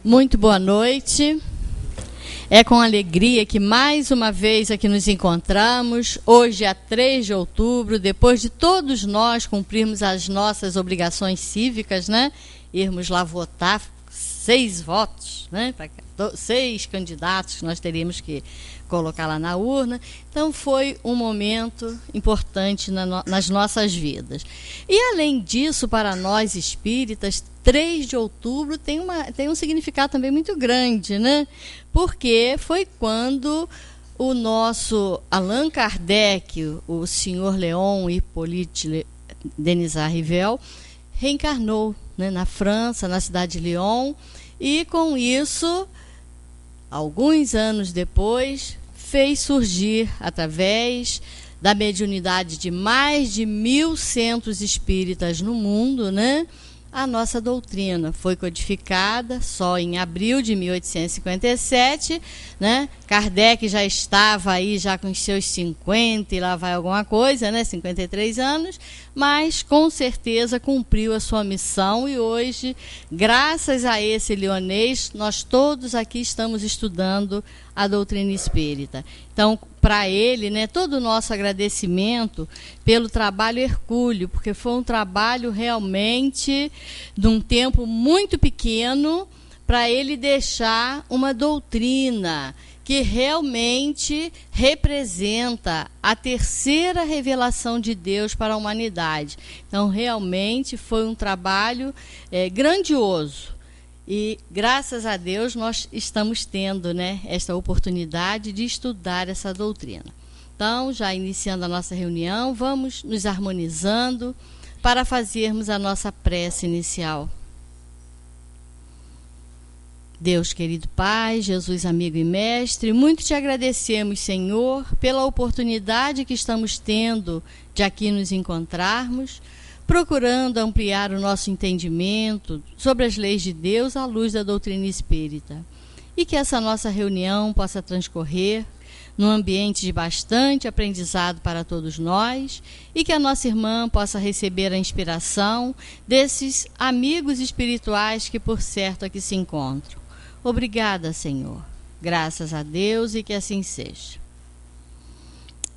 Muito boa noite. É com alegria que mais uma vez aqui nos encontramos, hoje é 3 de outubro, depois de todos nós cumprirmos as nossas obrigações cívicas, né? Irmos lá votar 6 votos, né? Para 6 candidatos que nós teríamos que colocar lá na urna. Então foi um momento importante nas nossas vidas. E além disso, para nós espíritas, 3 de outubro tem um significado também muito grande, né? Porque foi quando o nosso Allan Kardec, o senhor Léon Hippolyte Denisard Rivel, reencarnou, né, na França, na cidade de Lyon, e com isso, alguns anos depois, fez surgir, através da mediunidade de mais de 1.100 espíritas no mundo, né, a nossa doutrina. Foi codificada só em abril de 1857, né? Kardec já estava aí já com os seus 50 e lá vai alguma coisa, né? 53 anos, mas com certeza cumpriu a sua missão e hoje, graças a esse lionês, nós todos aqui estamos estudando a doutrina espírita. Então, para ele, né, todo o nosso agradecimento pelo trabalho hercúleo, porque foi um trabalho realmente de um tempo muito pequeno para ele deixar uma doutrina que realmente representa a terceira revelação de Deus para a humanidade. Então, realmente foi um trabalho grandioso. E, graças a Deus, nós estamos tendo, né, esta oportunidade de estudar essa doutrina. Então, já iniciando a nossa reunião, vamos nos harmonizando para fazermos a nossa prece inicial. Deus querido Pai, Jesus amigo e mestre, muito te agradecemos, Senhor, pela oportunidade que estamos tendo de aqui nos encontrarmos, procurando ampliar o nosso entendimento sobre as leis de Deus à luz da doutrina espírita. E que essa nossa reunião possa transcorrer num ambiente de bastante aprendizado para todos nós e que a nossa irmã possa receber a inspiração desses amigos espirituais que por certo aqui se encontram. Obrigada, Senhor. Graças a Deus e que assim seja.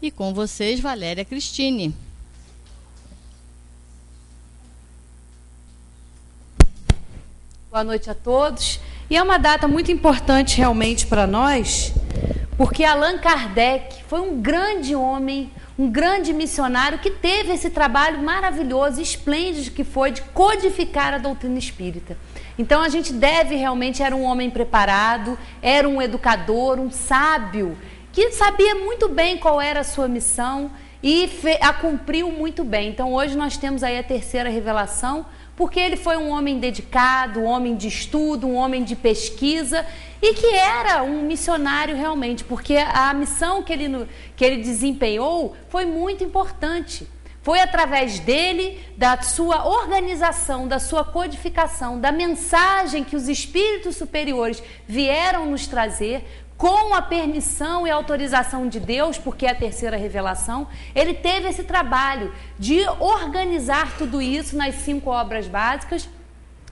E com vocês, Valéria Cristine. Boa noite a todos. E é uma data muito importante realmente para nós, porque Allan Kardec foi um grande homem, um grande missionário que teve esse trabalho maravilhoso, esplêndido que foi de codificar a doutrina espírita. Então a gente deve realmente, era um homem preparado, era um educador, um sábio, que sabia muito bem qual era a sua missão e a cumpriu muito bem. Então hoje nós temos aí a terceira revelação, porque ele foi um homem dedicado, um homem de estudo, um homem de pesquisa e que era um missionário realmente, porque a missão que ele desempenhou foi muito importante. Foi através dele, da sua organização, da sua codificação, da mensagem que os espíritos superiores vieram nos trazer, com a permissão e autorização de Deus, porque é a terceira revelação, ele teve esse trabalho de organizar tudo isso nas 5 obras básicas.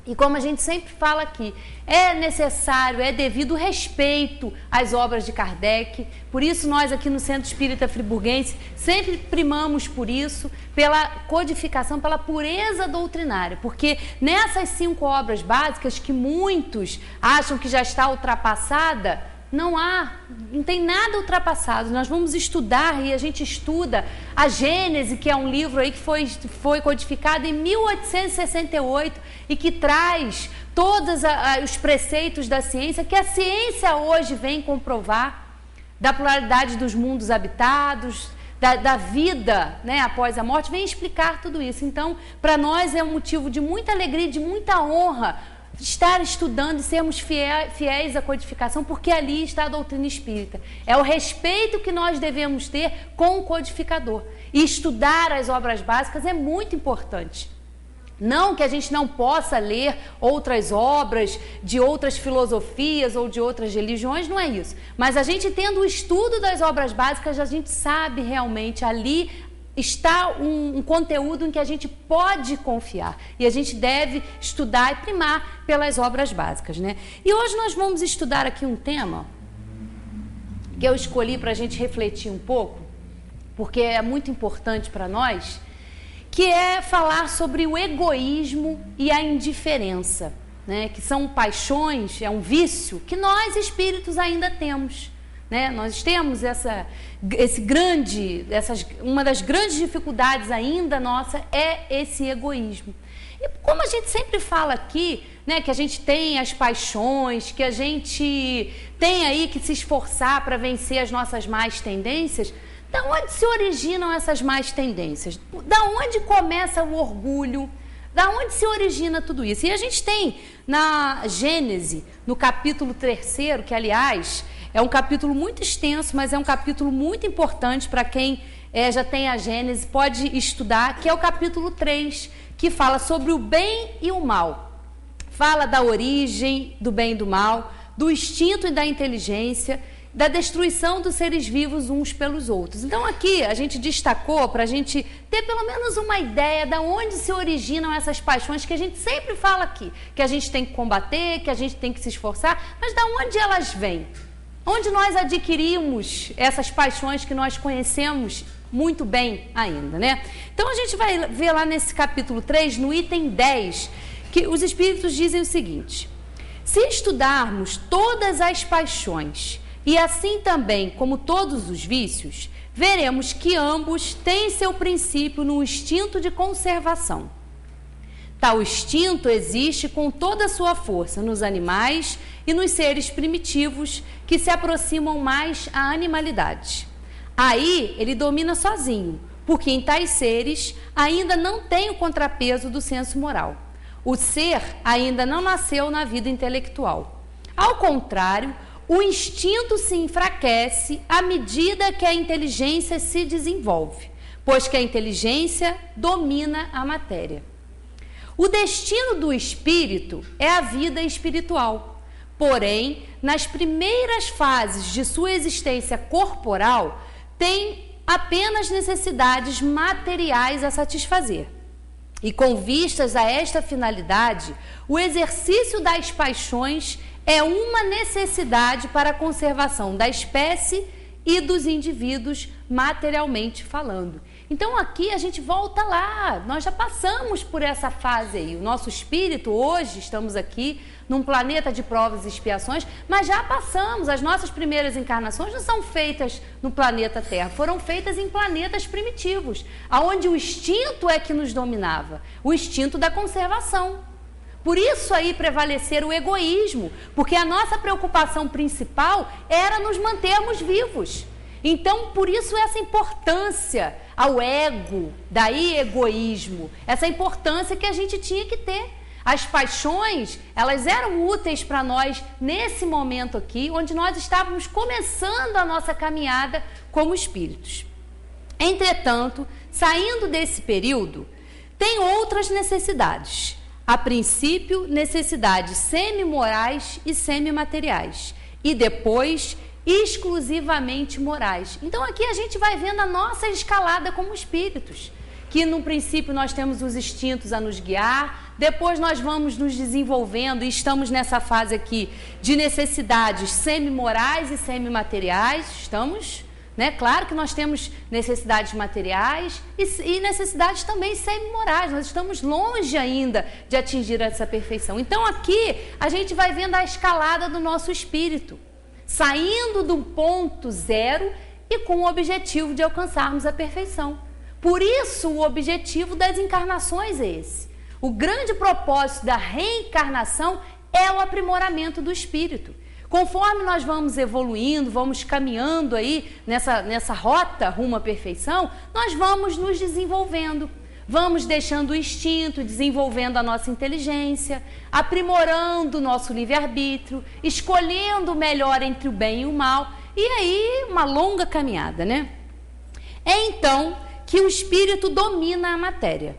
E como a gente sempre fala aqui, é necessário, é devido respeito às obras de Kardec. Por isso nós aqui no Centro Espírita Friburguense sempre primamos por isso, pela codificação, pela pureza doutrinária. Porque nessas 5 obras básicas, que muitos acham que já está ultrapassada, não tem nada ultrapassado. Nós vamos estudar, e a gente estuda a Gênese, que é um livro aí que foi codificado em 1868 e que traz todos os preceitos da ciência, que a ciência hoje vem comprovar, da pluralidade dos mundos habitados, da vida, né, após a morte, vem explicar tudo isso. Então, para nós é um motivo de muita alegria, de muita honra, estar estudando e sermos fiéis à codificação, porque ali está a doutrina espírita. É o respeito que nós devemos ter com o codificador. E estudar as obras básicas é muito importante. Não que a gente não possa ler outras obras de outras filosofias ou de outras religiões, não é isso. Mas a gente tendo o estudo das obras básicas, a gente sabe realmente ali está um conteúdo em que a gente pode confiar e a gente deve estudar e primar pelas obras básicas, né? E hoje nós vamos estudar aqui um tema que eu escolhi para a gente refletir um pouco, porque é muito importante para nós, que é falar sobre o egoísmo e a indiferença, né? Que são paixões, é um vício que nós espíritos ainda temos, né? Nós temos uma das grandes dificuldades ainda nossa é esse egoísmo. E como a gente sempre fala aqui, né, que a gente tem as paixões, que a gente tem aí que se esforçar para vencer as nossas más tendências, da onde se originam essas más tendências? Da onde começa o orgulho? Da onde se origina tudo isso? E a gente tem na Gênese, no capítulo 3º, que aliás é um capítulo muito extenso, mas é um capítulo muito importante para quem já tem a Gênese, pode estudar, que é o capítulo 3, que fala sobre o bem e o mal. Fala da origem do bem e do mal, do instinto e da inteligência, da destruição dos seres vivos uns pelos outros. Então aqui a gente destacou para a gente ter pelo menos uma ideia de onde se originam essas paixões que a gente sempre fala aqui, que a gente tem que combater, que a gente tem que se esforçar, mas de onde elas vêm? Onde nós adquirimos essas paixões que nós conhecemos muito bem ainda, né? Então a gente vai ver lá nesse capítulo 3, no item 10, que os espíritos dizem o seguinte: se estudarmos todas as paixões, e assim também como todos os vícios, veremos que ambos têm seu princípio no instinto de conservação. Tal instinto existe com toda a sua força nos animais e nos seres primitivos que se aproximam mais à animalidade. Aí ele domina sozinho, porque em tais seres ainda não tem o contrapeso do senso moral. O ser ainda não nasceu na vida intelectual. Ao contrário, o instinto se enfraquece à medida que a inteligência se desenvolve, pois que a inteligência domina a matéria. O destino do espírito é a vida espiritual. Porém, nas primeiras fases de sua existência corporal, tem apenas necessidades materiais a satisfazer. E com vistas a esta finalidade, o exercício das paixões é uma necessidade para a conservação da espécie e dos indivíduos materialmente falando. Então aqui a gente volta lá, nós já passamos por essa fase aí. O nosso espírito, hoje estamos aqui num planeta de provas e expiações, mas já passamos, as nossas primeiras encarnações não são feitas no planeta Terra, foram feitas em planetas primitivos, onde o instinto é que nos dominava, o instinto da conservação. Por isso aí prevalecer o egoísmo, porque a nossa preocupação principal era nos mantermos vivos. Então, por isso essa importância ao ego, daí egoísmo, essa importância que a gente tinha que ter. As paixões, elas eram úteis para nós nesse momento aqui, onde nós estávamos começando a nossa caminhada como espíritos. Entretanto, saindo desse período, tem outras necessidades. A princípio, necessidades semi-morais e semi-materiais. E depois, exclusivamente morais. Então aqui a gente vai vendo a nossa escalada como espíritos, que no princípio nós temos os instintos a nos guiar, depois nós vamos nos desenvolvendo e estamos nessa fase aqui de necessidades semi-morais e semi-materiais, estamos, né? Claro que nós temos necessidades materiais e necessidades também semi-morais, nós estamos longe ainda de atingir essa perfeição. Então aqui a gente vai vendo a escalada do nosso espírito, saindo do ponto zero e com o objetivo de alcançarmos a perfeição. Por isso o objetivo das encarnações é esse. O grande propósito da reencarnação é o aprimoramento do espírito. Conforme nós vamos evoluindo, vamos caminhando aí nessa rota rumo à perfeição, nós vamos nos desenvolvendo. Vamos deixando o instinto, desenvolvendo a nossa inteligência, aprimorando o nosso livre-arbítrio, escolhendo o melhor entre o bem e o mal, e aí uma longa caminhada, né? É então que o espírito domina a matéria.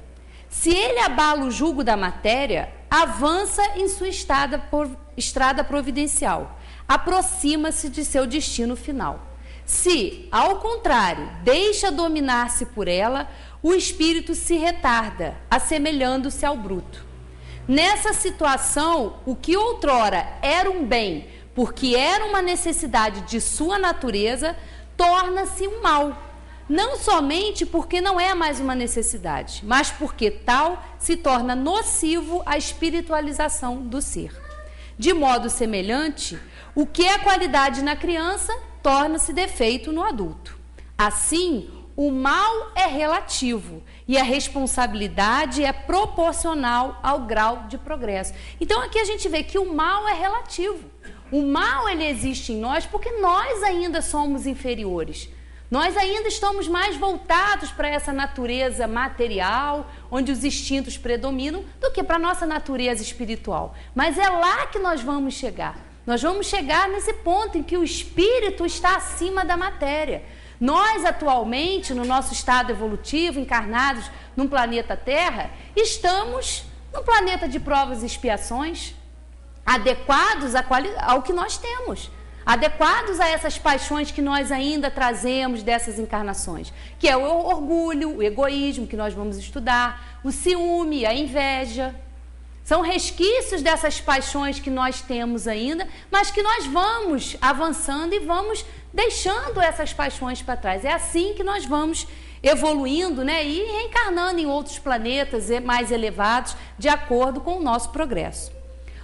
Se ele abala o jugo da matéria, avança em sua estrada providencial, aproxima-se de seu destino final. Se, ao contrário, deixa dominar-se por ela, o espírito se retarda, assemelhando-se ao bruto. Nessa situação, o que outrora era um bem, porque era uma necessidade de sua natureza, torna-se um mal. Não somente porque não é mais uma necessidade, mas porque tal se torna nocivo à espiritualização do ser. De modo semelhante, o que é qualidade na criança torna-se defeito no adulto. Assim, o mal é relativo e a responsabilidade é proporcional ao grau de progresso. Então aqui a gente vê que o mal é relativo. O mal, ele existe em nós porque nós ainda somos inferiores. Nós ainda estamos mais voltados para essa natureza material, onde os instintos predominam, do que para a nossa natureza espiritual. Mas é lá que nós vamos chegar. Nós vamos chegar nesse ponto em que o espírito está acima da matéria. Nós, atualmente, no nosso estado evolutivo, encarnados num planeta Terra, estamos num planeta de provas e expiações, adequados ao que nós temos, adequados a essas paixões que nós ainda trazemos dessas encarnações, que é o orgulho, o egoísmo, que nós vamos estudar, o ciúme, a inveja. São resquícios dessas paixões que nós temos ainda, mas que nós vamos avançando e vamos deixando essas paixões para trás. É assim que nós vamos evoluindo, né, e reencarnando em outros planetas mais elevados, de acordo com o nosso progresso.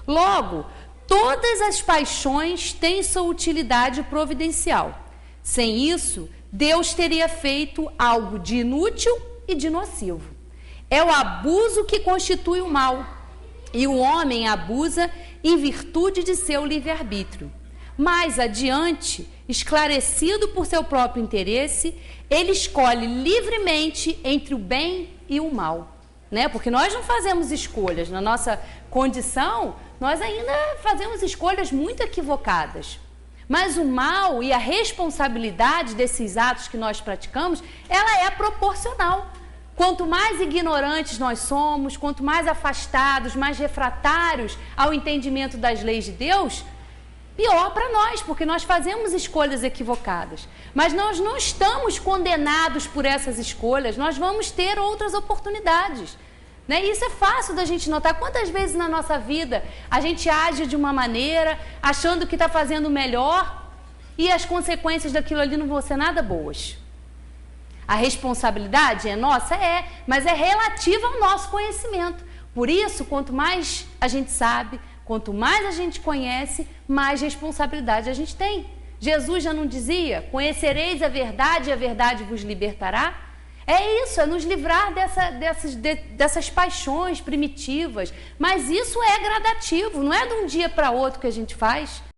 Logo, todas as paixões têm sua utilidade providencial. Sem isso, Deus teria feito algo de inútil e de nocivo. É o abuso que constitui o mal, e o homem abusa em virtude de seu livre-arbítrio. Mais adiante, esclarecido por seu próprio interesse, ele escolhe livremente entre o bem e o mal, né? Porque nós não fazemos escolhas, na nossa condição, nós ainda fazemos escolhas muito equivocadas. Mas o mal e a responsabilidade desses atos que nós praticamos, ela é proporcional. Quanto mais ignorantes nós somos, quanto mais afastados, mais refratários ao entendimento das leis de Deus, pior para nós, porque nós fazemos escolhas equivocadas. Mas nós não estamos condenados por essas escolhas, nós vamos ter outras oportunidades. Né? Isso é fácil da gente notar. Quantas vezes na nossa vida a gente age de uma maneira, achando que está fazendo melhor, e as consequências daquilo ali não vão ser nada boas. A responsabilidade é nossa? É, mas é relativa ao nosso conhecimento. Por isso, quanto mais a gente sabe, quanto mais a gente conhece, mais responsabilidade a gente tem. Jesus já não dizia: conhecereis a verdade e a verdade vos libertará? É isso, é nos livrar dessas paixões primitivas. Mas isso é gradativo, não é de um dia para outro que a gente faz.